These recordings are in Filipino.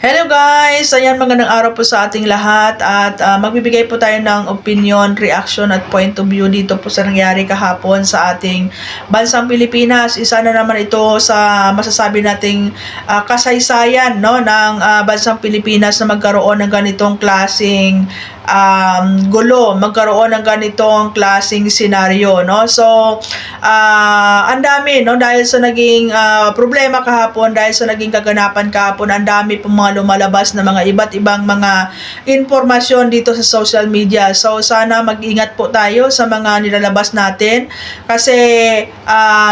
Hello guys! Ayan, magandang araw po sa ating lahat at magbibigay po tayo ng opinion, reaction at point of view dito po sa nangyari kahapon sa ating bansang Pilipinas. Isa na naman ito sa masasabi nating kasaysayan, no, ng bansang Pilipinas na magkaroon ng ganitong klaseng gulo, magkaroon ng ganitong klaseng senaryo, no? So, ang dami, no, dahil sa naging problema kahapon, dahil sa naging kaganapan kahapon, ang dami pong mga lumalabas na mga iba't ibang mga informasyon dito sa social media. So, sana mag-ingat po tayo sa mga nilalabas natin kasi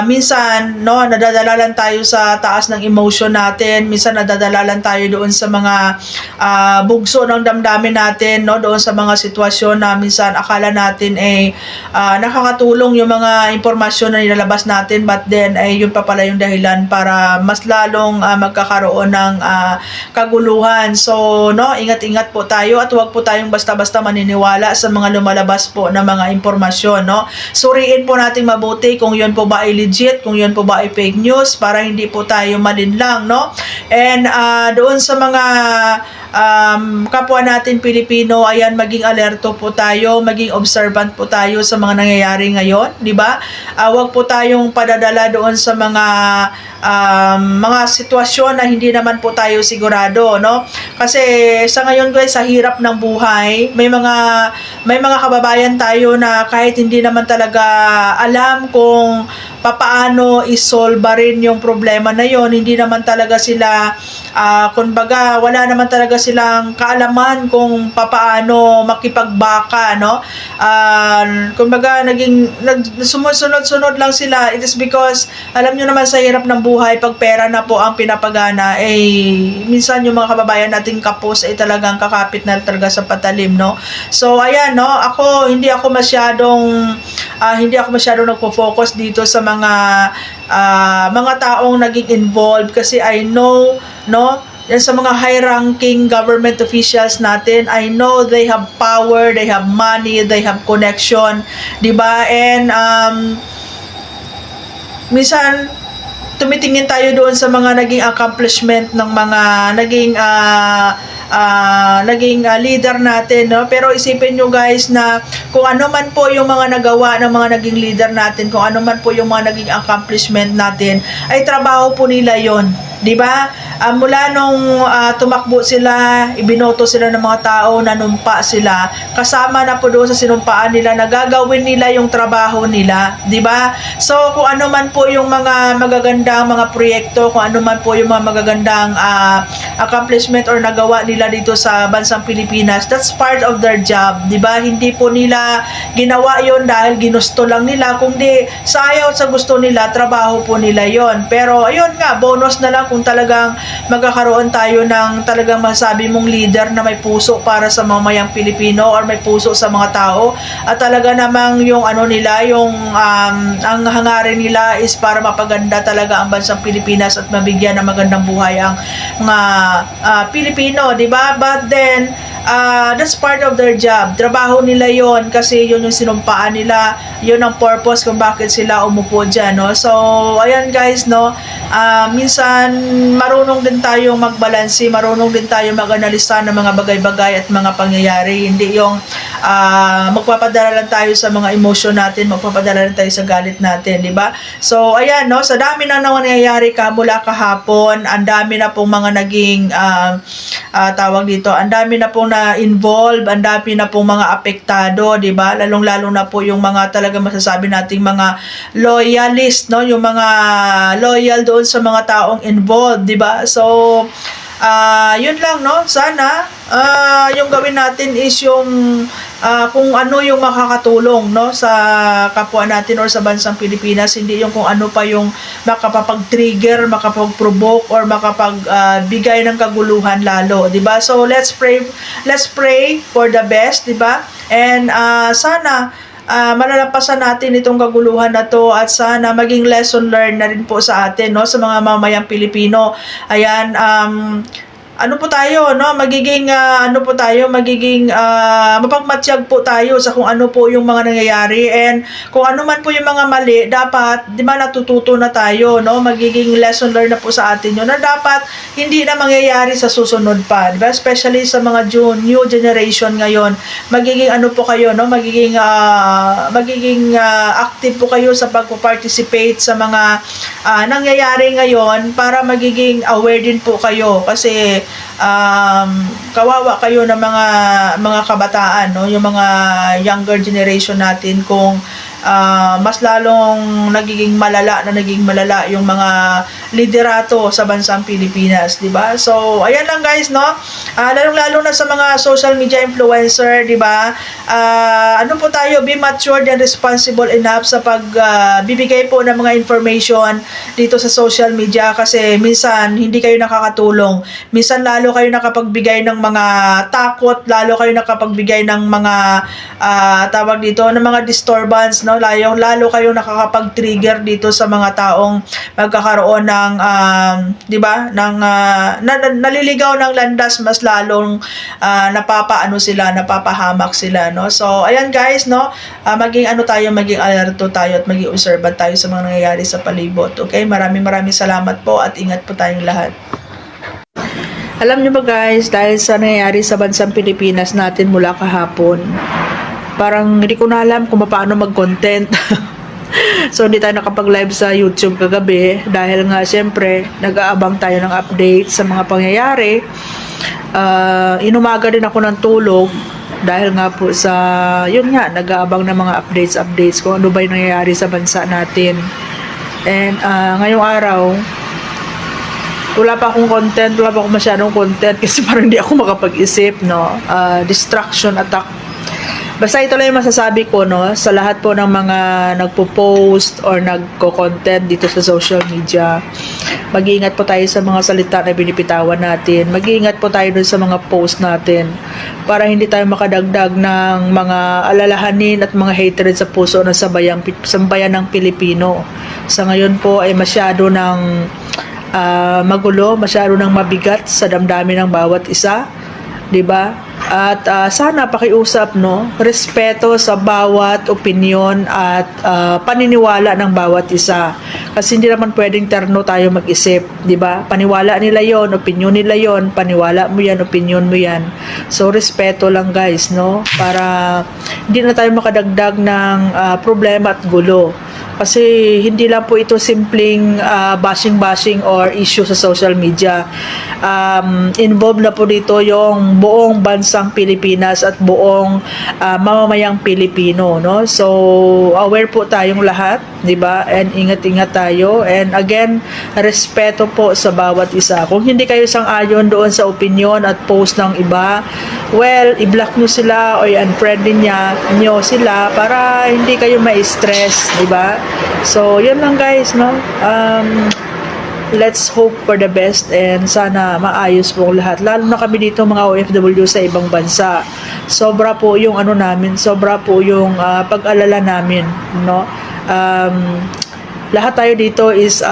minsan, no, nadadalalan tayo sa taas ng emotion natin, minsan nadadalalan tayo doon sa mga bugso ng damdamin natin, no, doon sa mga sitwasyon na minsan akala natin nakakatulong yung mga impormasyon na nilalabas natin, but then yun pa pala yung dahilan para mas lalong magkakaroon ng kaguluhan. So, no, ingat-ingat po tayo at huwag po tayong basta-basta maniniwala sa mga lumalabas po na mga impormasyon, no. Suriin po natin mabuti kung yun po ba ay legit, kung yun po ba ay fake news para hindi po tayo malinlang, no. And doon sa mga kapwa natin Pilipino, ayan, maging alerto po tayo, maging observant po tayo sa mga nangyayari ngayon, di ba? Huwag po tayong padadala doon sa mga sitwasyon na hindi naman po tayo sigurado, no? Kasi sa ngayon guys, sa hirap ng buhay, may mga kababayan tayo na kahit hindi naman talaga alam kung papaano isolve rin yung problema na yon, hindi naman talaga sila kumbaga wala naman talaga silang kaalaman kung papaano makipagbaka, no. Kumbaga sumusunod-sunod lang sila. It is because alam nyo naman sa hirap ng buhay, pag pera na po ang pinapagana, minsan yung mga kababayan nating kapos ay talagang kakapit na talaga sa patalim, no. So ayan, no, hindi ako masyadong nagpo-focus dito sa mga taong naging involved kasi I know, no, yan sa mga high-ranking government officials natin, I know they have power, they have money, they have connection, di ba? And minsan tumitingin tayo doon sa mga naging accomplishment ng mga naging leader natin, no? Pero isipin nyo guys na kung ano man po yung mga nagawa ng mga naging leader natin, kung ano man po yung mga naging accomplishment natin, ay trabaho po nila yon, di ba? Mula nung tumakbo sila, ibinoto sila ng mga tao, nanumpa sila, kasama na po doon sa sinumpaan nila na gagawin nila yung trabaho nila, di ba? So kung ano man po yung mga magagandang mga proyekto, kung ano man po yung mga magagandang accomplishment or nagawa nila dito sa bansang Pilipinas, that's part of their job, di ba? Hindi po nila ginawa yon dahil ginusto lang nila, kundi sa ayaw sa gusto nila, trabaho po nila yon. Pero ayun nga, bonus na lang kung talagang magkakaroon tayo ng talagang masabi mong leader na may puso para sa mamayang Pilipino or may puso sa mga tao at talaga namang yung nila, yung ang hangarin nila is para mapaganda talaga ang bansang Pilipinas at mabigyan ng magandang buhay ang mga Pilipino, di ba? But then that's part of their job. Trabaho nila yon kasi yun yung sinumpaan nila, yun ang purpose kung bakit sila umupo dyan, no? So ayan guys, no, minsan marunong din tayong magbalanse, marunong din tayong mag-analisa ng mga bagay-bagay at mga pangyayari, hindi yung magpapadala lang tayo sa mga emotion natin, magpapadala lang tayo sa galit natin, di ba? So ayan, no, sa dami na nangyayari mula kahapon, ang dami na pong mga naging tawag dito, ang dami na pong na-involve, ang dami na pong mga apektado, di ba? Lalong-lalo na po yung mga talaga masasabi nating mga loyalist, no? Yung mga loyal doon sa mga taong involved, di ba? So, yun lang, no? Sana yung gawin natin is yung kung ano yung makakatulong, no, sa kapwa natin or sa bansang Pilipinas, hindi yung kung ano pa yung makapag-trigger, makapag-provoke or makapagbigay ng kaguluhan lalo, di ba? So let's pray for the best, di ba? And sana malalampasan natin itong kaguluhan na to at sana maging lesson learned na rin po sa atin, no, sa mga mamayang Pilipino. Ayan, ano po tayo, no? Magiging mapagmatsyag po tayo sa kung ano po yung mga nangyayari, and kung ano man po yung mga mali, dapat, di ba, natututo na tayo, no? Magiging lesson learned na po sa atin yun, na dapat hindi na mangyayari sa susunod pa, di ba? Especially sa mga new generation ngayon, magiging ano po kayo, no? Magiging active po kayo sa pagpo-participate sa mga nangyayari ngayon, para magiging aware din po kayo, kasi kawawa kayo ng mga kabataan, no, yung mga younger generation natin, kung mas lalong naging malala yung mga liderato sa bansang Pilipinas, di ba? So ayan lang guys, no, lalong-lalo na sa mga social media influencer, di ba? Ano po tayo, be matured and responsible enough sa bibigay po ng mga information dito sa social media, kasi minsan hindi kayo nakakatulong, minsan lalo kayo nakapagbigay ng mga takot, lalo kayo nakapagbigay ng mga tawag dito, ng mga disturbance, no? Lalo kayo nakakapag-trigger dito sa mga taong magkakaroon ng di ba, ng naliligaw ng landas, mas lalong napapahamak sila, no? So ayan guys, no, maging alerto tayo at maging observant tayo sa mga nangyayari sa palibot. Okay, maraming salamat po, at ingat po tayong lahat. Alam niyo ba guys, dahil sa nangyayari sa bansang Pilipinas natin mula kahapon, parang hindi ko na alam kung paano mag-content. So hindi tayo nakapag-live sa YouTube kagabi, dahil nga syempre nag-aabang tayo ng update sa mga pangyayari. Inumaga din ako ng tulog, dahil nga po sa, yun nga, nag-aabang ng mga updates kung ano ba yung nangyayari sa bansa natin. And ngayong araw, wala pa akong masyadong content, kasi parang hindi ako makapag-isip, no. Distraction attack. Basta ito lang yung masasabi ko, no, sa lahat po ng mga nagpo-post or nagko-content dito sa social media. Mag-iingat po tayo sa mga salita na binipitawan natin. Mag-iingat po tayo dun sa mga post natin, para hindi tayo makadagdag ng mga alalahanin at mga hatred sa puso ng sambayan ng Pilipino. Sa ngayon po ay masyado ng magulo, masyado ng mabigat sa damdamin ng bawat isa, 'di ba? At sana pakiusap, no, respeto sa bawat opinyon at paniniwala ng bawat isa. Kasi hindi naman pwedeng terno tayo mag-isip, 'di ba? Paniwala nila 'yon, opinyon nila 'yon, paniwala mo 'yan, opinyon mo 'yan. So respeto lang guys, no, para hindi na tayo makadagdag ng problema at gulo. Kasi hindi lang po ito simpleng bashing or issue sa social media. Involved na po dito yung buong bansang Pilipinas at buong mamamayang Pilipino, no? So aware po tayong lahat, 'di ba? And ingat-ingat tayo, and again, respeto po sa bawat isa. Kung hindi kayo sang-ayon doon sa opinion at post ng iba, well, i-block nyo sila o i-unfriend nyo sila, para hindi kayo ma-stress, 'di ba? So yun lang guys, no. Let's hope for the best, and sana maayos po lahat, lalo na kami dito mga OFW sa ibang bansa. Sobra po yung sobra po yung pag-alala namin, no. Lahat tayo dito is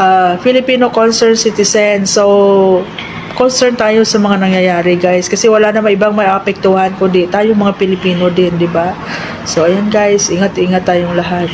Filipino concerned citizen, so concerned tayo sa mga nangyayari guys, kasi wala na ibang maapektuhan kundi tayo mga Pilipino din, di ba? So ayan guys, ingat-ingat tayong lahat.